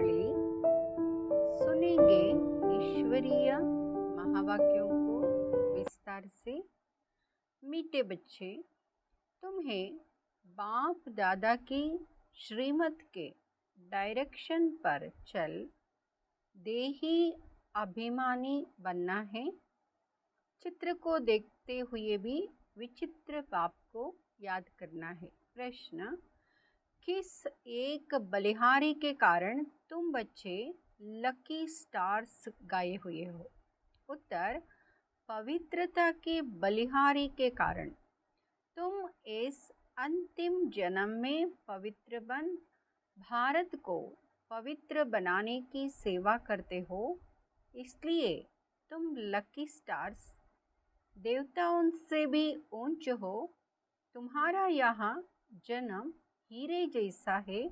वाले सुनेंगे ईश्वरीय महावाक्यों को विस्तार से। मीठे बच्चे, तुम्हें बाप दादा की श्रीमत के डायरेक्शन पर चल देही अभिमानी बनना है। चित्र को देखते हुए भी विचित्र बाप को याद करना है। प्रश्न: किस एक बलिहारी के कारण तुम बच्चे लकी स्टार्स गाए हुए हो? उत्तर: पवित्रता के बलिहारी के कारण। तुम इस अंतिम जन्म में पवित्र बन भारत को पवित्र बनाने की सेवा करते हो, इसलिए तुम लकी स्टार्स। देवताओं से भी ऊंच हो। तुम्हारा यहाँ जन्म हीरे जैसा है।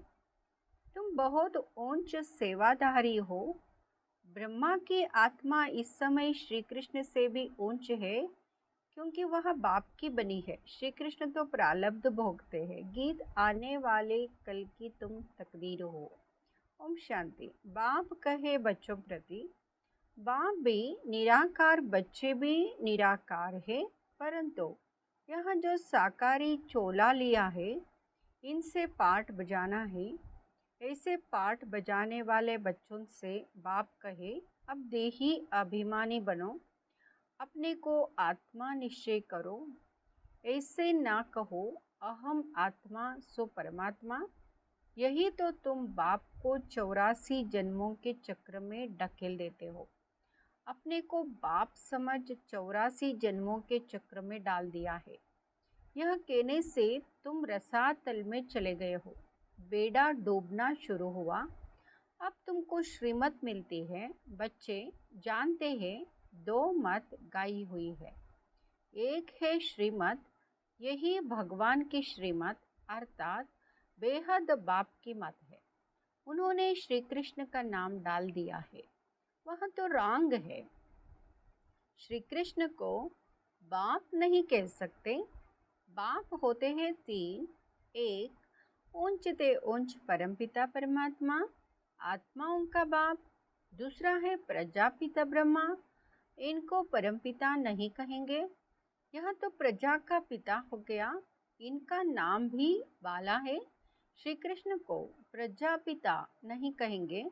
तुम बहुत ऊंच सेवाधारी हो। ब्रह्मा की आत्मा इस समय श्री कृष्ण से भी ऊंच है, क्योंकि वह बाप की बनी है। श्री कृष्ण तो प्रारब्ध भोगते हैं। गीत: आने वाले कल की तुम तकदीर हो। ओम शांति। बाप कहे बच्चों प्रति, बाप भी निराकार, बच्चे भी निराकार है, परंतु यहाँ जो साकारी चोला लिया है, इनसे पाठ बजाना है। ऐसे पाठ बजाने वाले बच्चों से बाप कहे, अब देही अभिमानी बनो, अपने को आत्मा निश्चय करो। ऐसे ना कहो अहम आत्मा सो परमात्मा। यही तो तुम बाप को 84 जन्मों के चक्र में ढकेल देते हो। अपने को बाप समझ 84 जन्मों के चक्र में डाल दिया है। यह कहने से तुम रसातल में चले गए हो। बेड़ा डूबना शुरू हुआ। अब तुमको श्रीमत मिलती है। बच्चे जानते हैं, दो मत गाई हुई है। एक है श्रीमत, यही भगवान की श्रीमत अर्थात बेहद बाप की मत है। उन्होंने श्री कृष्ण का नाम डाल दिया है, वह तो रॉन्ग है। श्री कृष्ण को बाप नहीं कह सकते। बाप होते हैं तीन: एक ऊंचते ऊंच परमपिता परमात्मा, आत्माओं का बाप। दूसरा है प्रजापिता ब्रह्मा, इनको परमपिता नहीं कहेंगे, यह तो प्रजा का पिता हो गया, इनका नाम भी बाला है। श्री कृष्ण को प्रजापिता नहीं कहेंगे।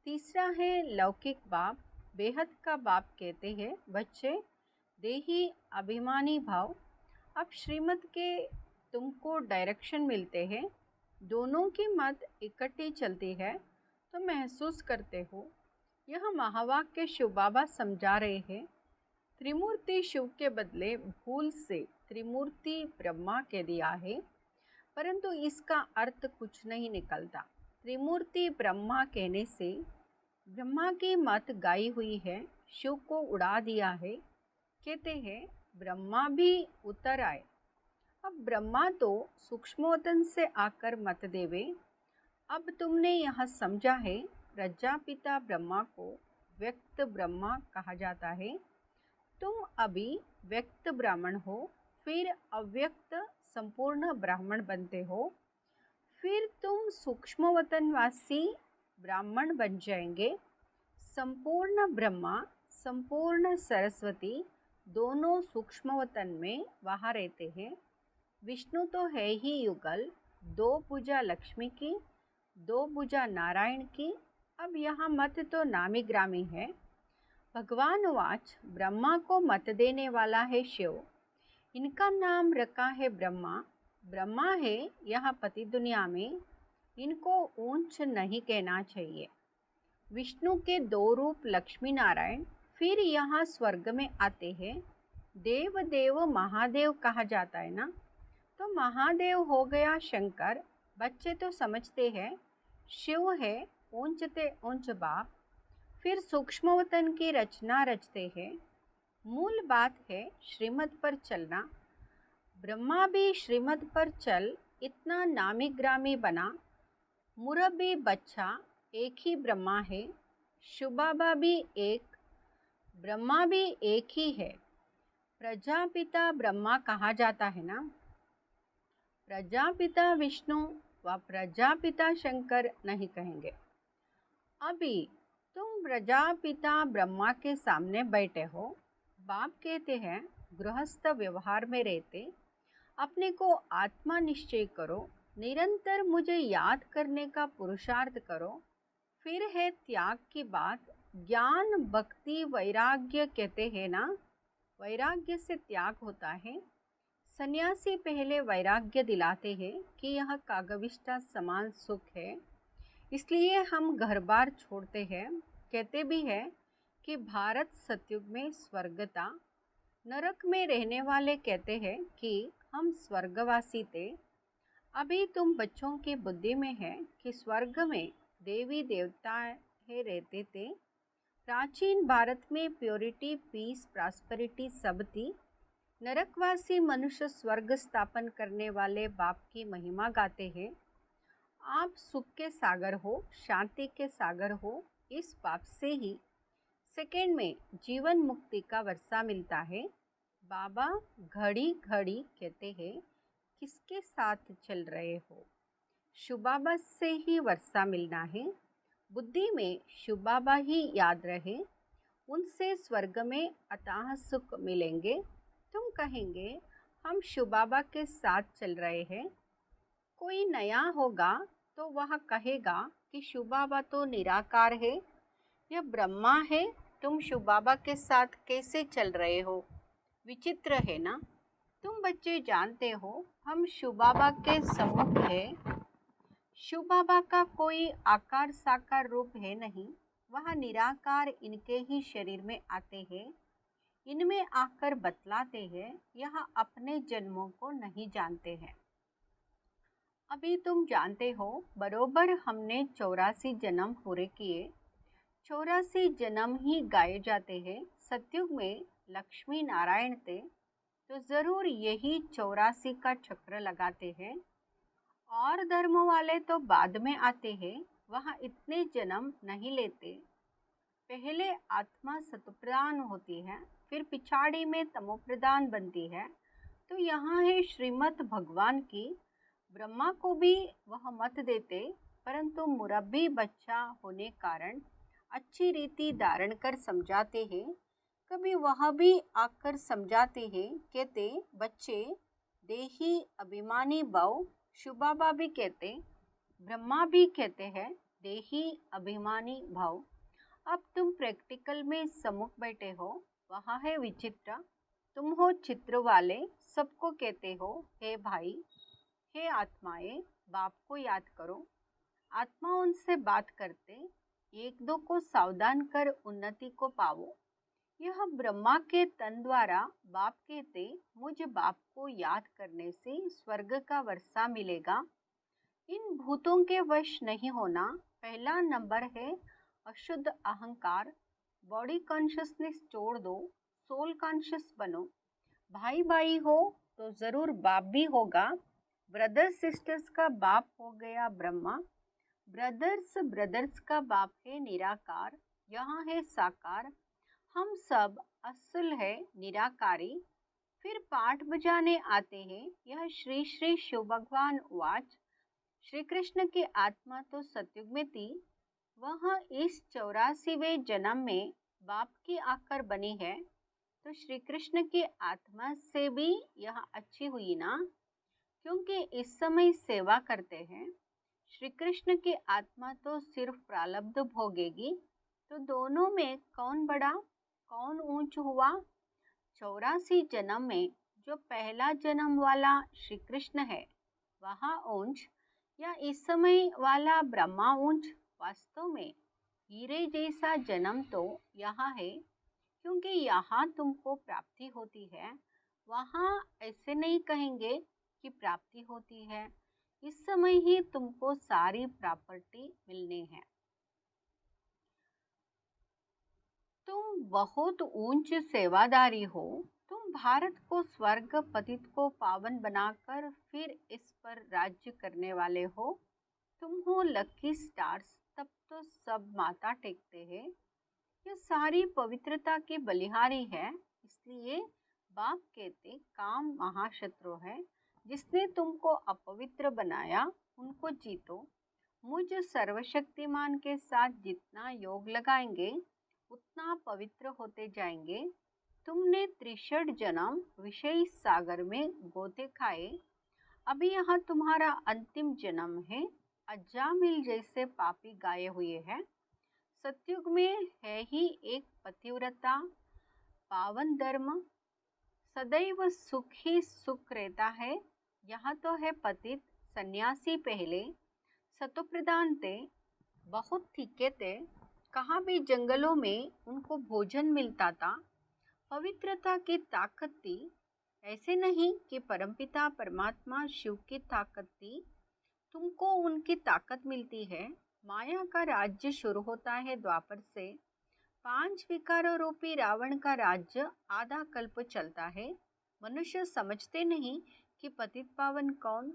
तीसरा है लौकिक बाप, बेहद का बाप कहते हैं। बच्चे देही अभिमानी भाव। अब श्रीमत के तुमको डायरेक्शन मिलते हैं, दोनों की मत इकट्ठी चलती है तो महसूस करते हो। यह महावाक्य शिव बाबा समझा रहे हैं। त्रिमूर्ति शिव के बदले भूल से त्रिमूर्ति ब्रह्मा कह दिया है, परंतु इसका अर्थ कुछ नहीं निकलता। त्रिमूर्ति ब्रह्मा कहने से ब्रह्मा की मत गाई हुई है, शिव को उड़ा दिया है। कहते हैं ब्रह्मा भी उतर आए। अब ब्रह्मा तो सूक्ष्मोतन से आकर मत देवे। अब तुमने यह समझा है, प्रजापिता ब्रह्मा को व्यक्त ब्रह्मा कहा जाता है। तुम अभी व्यक्त ब्राह्मण हो, फिर अव्यक्त संपूर्ण ब्राह्मण बनते हो, फिर तुम सूक्ष्मवतनवासी ब्राह्मण बन जाएंगे। संपूर्ण ब्रह्मा, संपूर्ण सरस्वती दोनों सूक्ष्मवतन में वहाँ रहते हैं। विष्णु तो है ही युगल, दो भुजा लक्ष्मी की, दो भुजा नारायण की। अब यहाँ मत तो नामी ग्रामी है। भगवान वाच ब्रह्मा को मत देने वाला है शिव, इनका नाम रखा है ब्रह्मा। ब्रह्मा है यहाँ पति दुनिया में, इनको ऊंच नहीं कहना चाहिए। विष्णु के दो रूप लक्ष्मी नारायण फिर यहाँ स्वर्ग में आते हैं। देव देव महादेव कहा जाता है ना, तो महादेव हो गया शंकर। बच्चे तो समझते हैं शिव है ऊंचते ऊंच बाप, फिर सूक्ष्मवतन की रचना रचते हैं। मूल बात है श्रीमत पर चलना। ब्रह्मा भी श्रीमत पर चल इतना नामी ग्रामी बना। मुरब्बी बच्चा एक ही ब्रह्मा है, शुबाबा भी एक, ब्रह्मा भी एक ही है। प्रजापिता ब्रह्मा कहा जाता है ना, प्रजापिता विष्णु व प्रजापिता शंकर नहीं कहेंगे। अभी तुम प्रजापिता ब्रह्मा के सामने बैठे हो। बाप कहते हैं गृहस्थ व्यवहार में रहते अपने को आत्मा निश्चय करो, निरंतर मुझे याद करने का पुरुषार्थ करो। फिर है त्याग की बात। ज्ञान भक्ति वैराग्य कहते हैं ना, वैराग्य से त्याग होता है। सन्यासी पहले वैराग्य दिलाते हैं कि यह कागविष्ठा समान सुख है, इसलिए हम घर बार छोड़ते हैं। कहते भी हैं कि भारत सतयुग में स्वर्ग था। नरक में रहने वाले कहते हैं कि हम स्वर्गवासी थे। अभी तुम बच्चों की बुद्धि में है कि स्वर्ग में देवी देवता है रहते थे। प्राचीन भारत में प्योरिटी पीस प्रॉस्पेरिटी सब थी। नरकवासी मनुष्य स्वर्ग स्थापन करने वाले बाप की महिमा गाते हैं। आप सुख के सागर हो, शांति के सागर हो। इस बाप से ही सेकेंड में जीवन मुक्ति का वर्षा मिलता है। बाबा घड़ी घड़ी कहते हैं किसके साथ चल रहे हो। शुबाबा से ही वर्षा मिलना है। बुद्धि में शुबाबा ही याद रहे, उनसे स्वर्ग में अथाह सुख मिलेंगे। तुम कहेंगे हम शुबाबा के साथ चल रहे हैं। कोई नया होगा तो वह कहेगा कि शुबाबा तो निराकार है, यह ब्रह्मा है, तुम शुबाबा के साथ कैसे चल रहे हो। विचित्र है ना। तुम बच्चे जानते हो हम शुबाबा के सम्मुख है। शुबाबा का कोई आकार साकार रूप है नहीं, वह निराकार इनके ही शरीर में आते हैं, इनमें आकर बतलाते हैं। यह अपने जन्मों को नहीं जानते हैं। अभी तुम जानते हो बरोबर हमने 84 जन्म पूरे किए। 84 जन्म ही गाए जाते हैं। सतयुग में लक्ष्मी नारायण थे तो ज़रूर यही 84 का चक्र लगाते हैं। और धर्म वाले तो बाद में आते हैं, वहाँ इतने जन्म नहीं लेते। पहले आत्मा सतप्रधान होती है, फिर पिछाड़ी में तमोप्रधान बनती है। तो यहाँ है श्रीमद् भगवान की। ब्रह्मा को भी वह मत देते, परंतु मुरब्बी बच्चा होने कारण अच्छी रीति धारण कर समझाते हैं। कभी वह भी आकर समझाते हैं, कहते बच्चे देही अभिमानी भव। शुबाबा भी कहते, ब्रह्मा भी कहते हैं देही अभिमानी भव। अब तुम प्रैक्टिकल में सम्मुख बैठे हो, वहाँ है विचित्र। तुम हो चित्र वाले, सबको कहते हो हे भाई, हे आत्माएं, बाप को याद करो। आत्मा उनसे बात करते, एक दो को सावधान कर उन्नति को पाओ। यह ब्रह्मा के तन द्वारा बाप कहते, मुझ बाप को याद करने से स्वर्ग का वर्षा मिलेगा। इन भूतों के वश नहीं होना। पहला नंबर है अशुद्ध अहंकार। बॉडी कॉन्शियसनेस छोड़ दो, सोल कॉन्शियस बनो। भाई भाई हो तो ज़रूर बाप भी होगा। ब्रदर्स सिस्टर्स का बाप हो गया ब्रह्मा। ब्रदर्स ब्रदर्स का बाप है निराकार, यहाँ है साकार। हम सब असल है निराकारी। फिर पाठ बजाने आते हैं। यह श्री श्री शिव भगवान वाच। श्री कृष्ण की आत्मा तो सतयुग में थी, वह इस 84वें जन्म में बाप की आकर बनी है। तो श्री कृष्ण की आत्मा से भी यह अच्छी हुई ना, क्योंकि इस समय सेवा करते हैं। श्री कृष्ण की आत्मा तो सिर्फ प्रारब्ध भोगेगी। तो दोनों में कौन बड़ा, कौन ऊंच हुआ। 84 जन्म में जो पहला जन्म वाला श्री कृष्ण है वहाँ ऊंच, या इस समय वाला ब्रह्मा ऊंच। वास्तव में हीरे जैसा जन्म तो यहाँ है, क्योंकि यहाँ तुमको प्राप्ति होती है। वहाँ ऐसे नहीं कहेंगे कि प्राप्ति होती है। इस समय ही तुमको सारी प्रॉपर्टी मिलनी है। तुम बहुत ऊंच सेवादारी हो। तुम भारत को स्वर्ग, पतित को पावन बनाकर फिर इस पर राज्य करने वाले हो। तुम हो लकी स्टार्स, तब तो सब माथा टेकते हैं। यह सारी पवित्रता की बलिहारी है। इसलिए बाप कहते काम महाशत्रु है। जिसने तुमको अपवित्र बनाया उनको जीतो। मुझ सर्वशक्तिमान के साथ जितना योग लगाएंगे उतना पवित्र होते जाएंगे। तुमने त्रिषठ जन्म विषय सागर में गोते खाए, अभी यहाँ तुम्हारा अंतिम जन्म है। अजामिल जैसे पापी गाये हुए हैं। सतयुग में है ही एक पतिव्रता पावन धर्म, सदैव सुख ही सुख रहता है। यहाँ तो है पतित सन्यासी पहले, सतोप्रधान थे, बहुत तीखे थे। कहाँ भी जंगलों में उनको भोजन मिलता था। पवित्रता की ताकत थी। ऐसे नहीं कि परमपिता परमात्मा शिव की ताकत थी, तुमको उनकी ताकत मिलती है। माया का राज्य शुरू होता है द्वापर से। 5 विकारों रूपी रावण का राज्य आधा कल्प चलता है। मनुष्य समझते नहीं कि पतित पावन कौन।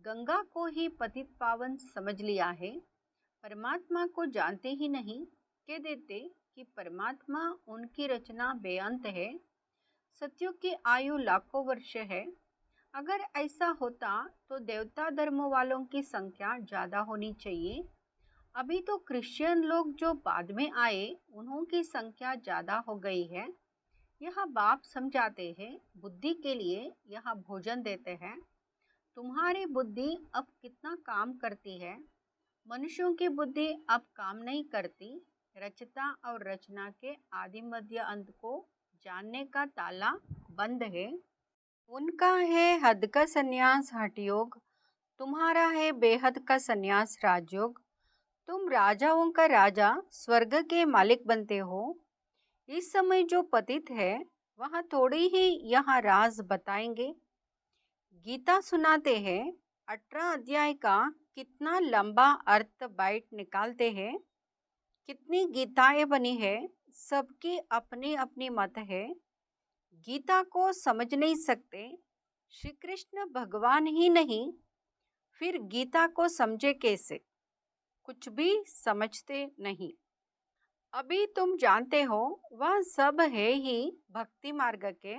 गंगा को ही पतित पावन समझ लिया है। परमात्मा को जानते ही नहीं। कह देते कि परमात्मा उनकी रचना बेअंत है। सत्युग की आयु लाखों वर्ष है। अगर ऐसा होता तो देवता धर्म वालों की संख्या ज़्यादा होनी चाहिए। अभी तो क्रिश्चियन लोग जो बाद में आए उन्हों की संख्या ज़्यादा हो गई है। यह बाप समझाते हैं, बुद्धि के लिए यह भोजन देते हैं। तुम्हारी बुद्धि अब कितना काम करती है। मनुष्यों की बुद्धि अब काम नहीं करती। रचता और रचना के आदि मध्य अंत को जानने का ताला बंद है। उनका है हद का संन्यास हठयोग, तुम्हारा है बेहद का संन्यास राजयोग। तुम राजाओं का राजा स्वर्ग के मालिक बनते हो। इस समय जो पतित है वह थोड़ी ही यहाँ राज बताएंगे। गीता सुनाते हैं, 18 अध्याय का कितना लंबा अर्थ बाइट निकालते हैं। कितनी गीताएं बनी है, सबकी अपनी अपनी मत है। गीता को समझ नहीं सकते, श्री कृष्ण भगवान ही नहीं, फिर गीता को समझे कैसे। कुछ भी समझते नहीं। अभी तुम जानते हो वह सब है ही भक्ति मार्ग के।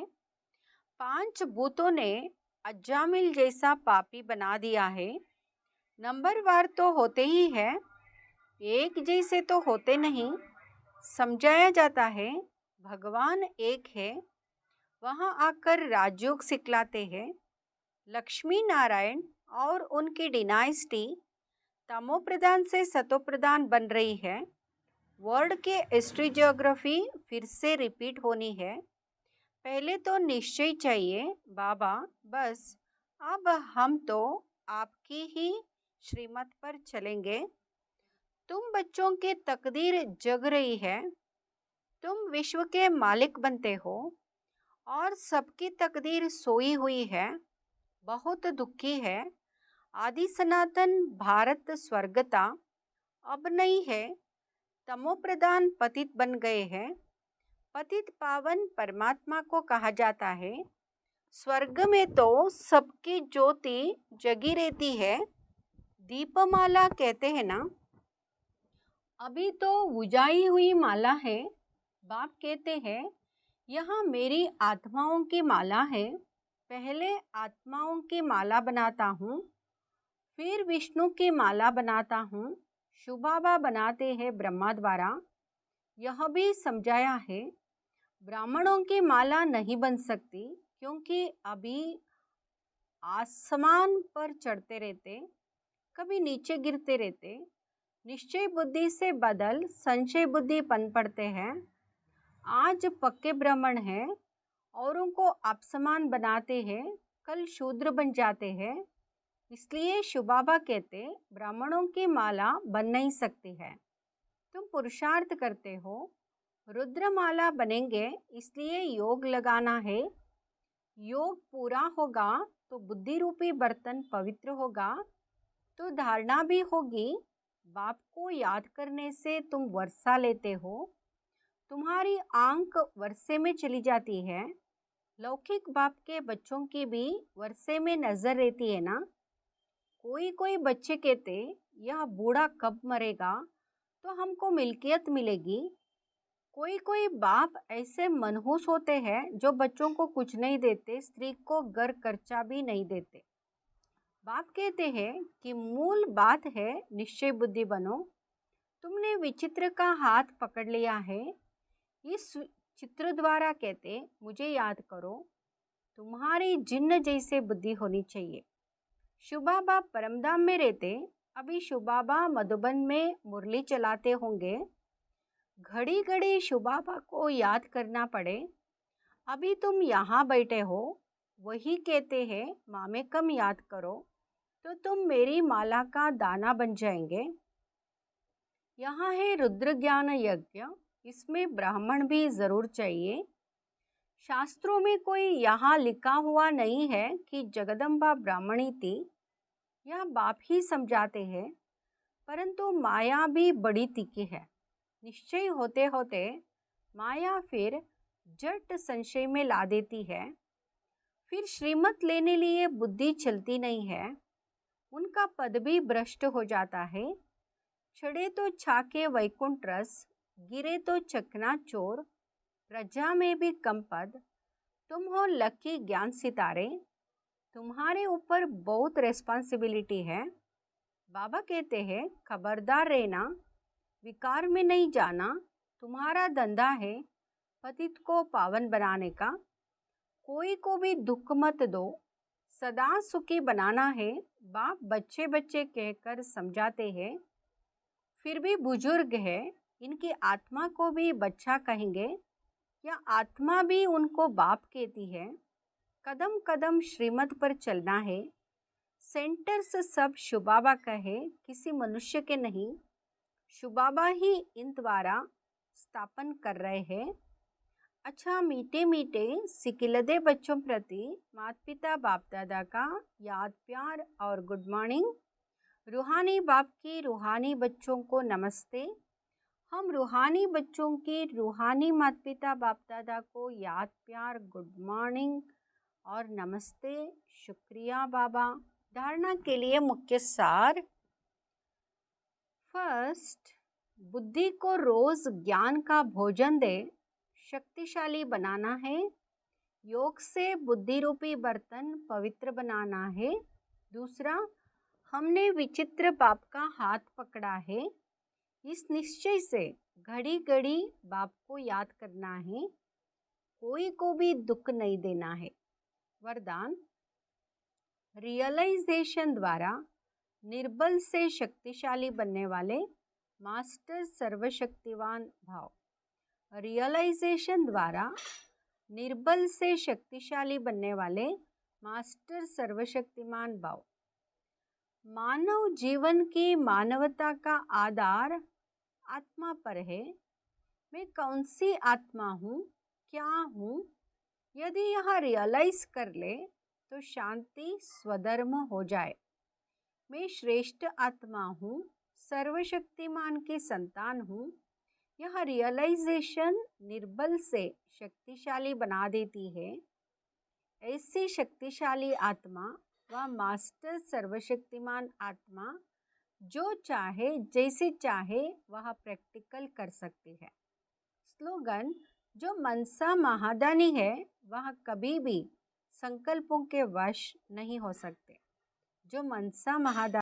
5 भूतों ने अजामिल जैसा पापी बना दिया है। नंबरवार तो होते ही है, एक जैसे तो होते नहीं। समझाया जाता है भगवान एक है, वहाँ आकर राजयोग सिखलाते हैं। लक्ष्मी नारायण और उनकी डिनाइस्टी तमोप्रधान से सतोप्रधान बन रही है। वर्ल्ड के हिस्ट्री ज्योग्राफी फिर से रिपीट होनी है। पहले तो निश्चय चाहिए बाबा, बस अब हम तो आपकी ही श्रीमत पर चलेंगे। तुम बच्चों की तकदीर जग रही है। तुम विश्व के मालिक बनते हो और सबकी तकदीर सोई हुई है। बहुत दुखी है। आदि सनातन भारत स्वर्गता अब नहीं है। तमोप्रधान पतित बन गए हैं। पतित पावन परमात्मा को कहा जाता है। स्वर्ग में तो सबकी ज्योति जगी रहती है, दीपमाला कहते हैं ना। अभी तो बुझाई हुई माला है। बाप कहते हैं यहाँ मेरी आत्माओं की माला है। पहले आत्माओं की माला बनाता हूँ, फिर विष्णु की माला बनाता हूँ। शुभाबा बनाते हैं ब्रह्मा द्वारा। यह भी समझाया है ब्राह्मणों की माला नहीं बन सकती, क्योंकि अभी आसमान पर चढ़ते रहते, कभी नीचे गिरते रहते। निश्चय बुद्धि से बदल संशय बुद्धि पन पड़ते हैं। आज पक्के ब्राह्मण हैं, औरों को अपसमान बनाते हैं, कल शूद्र बन जाते हैं। इसलिए शुबाबा कहते ब्राह्मणों की माला बन नहीं सकती है। तुम पुरुषार्थ करते हो, रुद्रमाला बनेंगे, इसलिए योग लगाना है। योग पूरा होगा तो बुद्धि रूपी बर्तन पवित्र होगा, तो धारणा भी होगी। बाप को याद करने से तुम वर्षा लेते हो, तुम्हारी आंख वर्षे में चली जाती है। लौकिक बाप के बच्चों की भी वर्षे में नजर रहती है ना। कोई कोई बच्चे कहते यह बूढ़ा कब मरेगा तो हमको मिल्कियत मिलेगी। कोई कोई बाप ऐसे मनहूस होते हैं जो बच्चों को कुछ नहीं देते, स्त्री को घर खर्चा भी नहीं देते। बाप कहते हैं कि मूल बात है निश्चय बुद्धि बनो। तुमने विचित्र का हाथ पकड़ लिया है। इस चित्र द्वारा कहते मुझे याद करो। तुम्हारी जिन्न जैसे बुद्धि होनी चाहिए। शुबाबा परमधाम में रहते, अभी शुबाबा मधुबन में मुरली चलाते होंगे। घड़ी घड़ी शुबाबा को याद करना पड़े। अभी तुम यहाँ बैठे हो, वही कहते हैं माँ में कम याद करो तो तुम मेरी माला का दाना बन जाएंगे। यहाँ है रुद्र ज्ञान यज्ञ, इसमें ब्राह्मण भी जरूर चाहिए। शास्त्रों में कोई यहाँ लिखा हुआ नहीं है कि जगदम्बा ब्राह्मणी थी, यह बाप ही समझाते हैं। परंतु माया भी बड़ी तीखी है। निश्चय होते होते माया फिर जट संशय में ला देती है। फिर श्रीमत लेने लिए बुद्धि चलती नहीं है। उनका पद भी भ्रष्ट हो जाता है। चढ़े तो छाके वैकुंठ रस, गिरे तो चकना चोर। प्रजा में भी कम पद, तुम हो लकी ज्ञान सितारे। तुम्हारे ऊपर बहुत रिस्पॉन्सिबिलिटी है। बाबा कहते हैं खबरदार रहना, विकार में नहीं जाना। तुम्हारा धंधा है पतित को पावन बनाने का। कोई को भी दुख मत दो, सदा सुखी बनाना है। बाप बच्चे बच्चे कहकर समझाते हैं। फिर भी बुजुर्ग है, इनकी आत्मा को भी बच्चा कहेंगे या आत्मा भी उनको बाप कहती है। कदम कदम श्रीमत पर चलना है। सेंटर्स सब शुबाबा का है, किसी मनुष्य के नहीं। शुबाबा ही इन द्वारा स्थापन कर रहे हैं। अच्छा, मीठे मीठे सिकिलदे बच्चों प्रति माता पिता बाप दादा का याद प्यार और गुड मॉर्निंग। रूहानी बाप की रूहानी बच्चों को नमस्ते। हम रूहानी बच्चों की रूहानी माता पिता बाप दादा को याद प्यार गुड मॉर्निंग और नमस्ते। शुक्रिया बाबा। धारणा के लिए मुख्य सार। फर्स्ट, बुद्धि को रोज ज्ञान का भोजन दे, शक्तिशाली बनाना है। योग से बुद्धि रूपी बर्तन पवित्र बनाना है। दूसरा, हमने विचित्र बाप का हाथ पकड़ा है। इस निश्चय से घड़ी घड़ी बाप को याद करना है। कोई को भी दुख नहीं देना है। वरदान, रियलाइजेशन द्वारा निर्बल से शक्तिशाली बनने वाले मास्टर सर्वशक्तिवान भाव। रियलाइजेशन द्वारा निर्बल से शक्तिशाली बनने वाले मास्टर सर्वशक्तिमान भाव। मानव जीवन की मानवता का आधार आत्मा पर है। मैं कौन सी आत्मा हूँ, क्या हूँ? यदि यह रियलाइज कर ले तो शांति स्वधर्म हो जाए। मैं श्रेष्ठ आत्मा हूँ, सर्वशक्तिमान की संतान हूँ। यह रियलाइजेशन निर्बल से शक्तिशाली बना देती है। ऐसी शक्तिशाली आत्मा व मास्टर सर्वशक्तिमान आत्मा जो चाहे जैसे चाहे वह प्रैक्टिकल कर सकती है। स्लोगन, जो मनसा महादानी है वह कभी भी संकल्पों के वश नहीं हो सकते। जो मनसा महादानी